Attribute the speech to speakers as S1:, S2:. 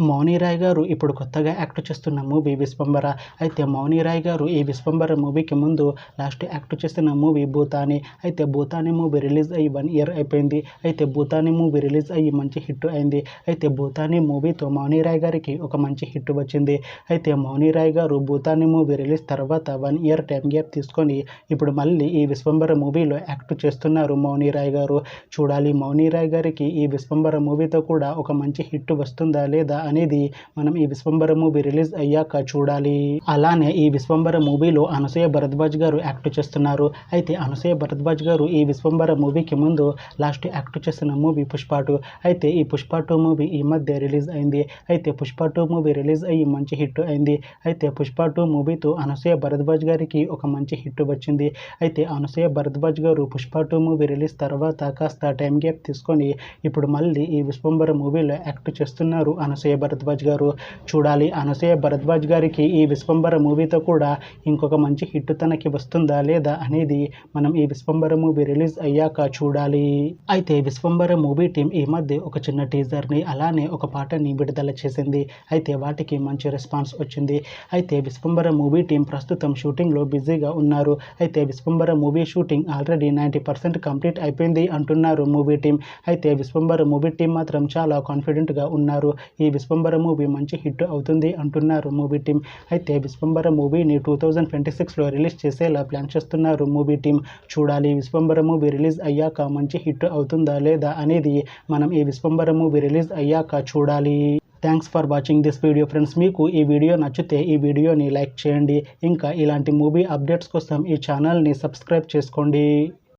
S1: మౌని రాయ్ గారు ఇప్పుడు కొత్తగా యాక్ట్ చేస్తున్న మూవీ విశ్వంబర. అయితే మౌని రాయ్ గారు ఈ విశ్వంబర మూవీకి ముందు లాస్ట్ యాక్ట్ చేసిన మూవీ భూతాని. అయితే భూతాని మూవీ రిలీజ్ అయ్యి 1 ఇయర్ అయిపోయింది. అయితే భూతాని మూవీ రిలీజ్ అయ్యి మంచి హిట్ అయింది. అయితే భూతాని మూవీతో మౌని రాయ్ గారికి ఒక మంచి హిట్ వచ్చింది. అయితే మౌని రాయ్ గారు భూతాని మూవీ రిలీజ్ తర్వాత 1 ఇయర్ టైం గ్యాప్ తీసుకొని ఇప్పుడు మళ్ళీ ఈ విశ్వంబర మూవీలో యాక్ట్ చేస్తున్నారు మౌని రాయ్ గారు. చూడాలి మౌని రాయ్ గారికి ఈ విశ్వంబర మూవీతో కూడా ఒక మంచి హిట్ వస్తుందా లేదా అనేది మనం ఈ విశ్వంబర మూవీ రిలీజ్ అయ్యాక చూడాలి. అలానే ఈ విశ్వంబర మూవీలో అనసూయ భరద్వాజ్ గారు యాక్ట్ చేస్తున్నారు. అయితే అనసూయ భరద్వాజ్ గారు ఈ విశ్వంబర మూవీకి ముందు లాస్ట్ యాక్ట్ చేసిన మూవీ పుష్ప 2. అయితే ఈ పుష్ప 2 మూవీ ఈ మధ్య రిలీజ్ అయింది. అయితే పుష్ప 2 మూవీ రిలీజ్ అయ్యి మంచి హిట్ అయింది. అయితే పుష్ప 2 మూవీతో అనసూయ భరద్వాజ్ గారికి ఒక మంచి హిట్ వచ్చింది. అయితే అనసూయ భరద్వాజ్ గారు పుష్ప 2 మూవీ రిలీజ్ తర్వాత కాస్త టైం గ్యాప్ తీసుకొని ఇప్పుడు మళ్ళీ ఈ విశ్వంబర మూవీలో యాక్ట్ చేస్తున్నారు అనసూయ భరద్వాజ్ గారు. చూడాలి అనసూయ భరద్వాజ్ గారికి ఈ విశ్వంబర మూవీతో కూడా ఇంకొక మంచి హిట్ తనకి వస్తుందా లేదా అనేది మనం ఈ విశ్వంబర మూవీ రిలీజ్ అయ్యాక చూడాలి. అయితే విశ్వంబర మూవీ టీం ఈ మధ్య ఒక చిన్న టీజర్ని అలానే ఒక పాటని విడుదల చేసింది. అయితే వాటికి మంచి రెస్పాన్స్ వచ్చింది. అయితే విశ్వంబర మూవీ టీం ప్రస్తుతం షూటింగ్లో బిజీగా ఉన్నారు. అయితే Vishwambhara movie shooting already 90% complete అయిపోయింది అంటున్నారు మూవీ టీం. అయితే విశ్వంబర మూవీ టీం మాత్రం చాలా కాన్ఫిడెంట్గా ఉన్నారు. ఈ విశ్వంబర మూవీ మంచి హిట్ అవుతుంది అంటున్నారు మూవీ టీం. అయితే విశ్వంబర మూవీని 2026లో రిలీజ్ చేసేలా ప్లాన్ చేస్తున్నారు మూవీ టీం. చూడాలి విశ్వంబర మూవీ రిలీజ్ అయ్యాక మంచి హిట్ అవుతుందా లేదా అనేది మనం ఈ విశ్వంబర మూవీ రిలీజ్ అయ్యాక చూడాలి. Thanks for watching this video friends. మీకు ఈ వీడియో నచ్చితే ఈ వీడియోని లైక్ చేయండి. ఇంకా ఇలాంటి మూవీ అప్డేట్స్ కోసం ఈ ఛానల్ని సబ్స్క్రైబ్ చేసుకోండి.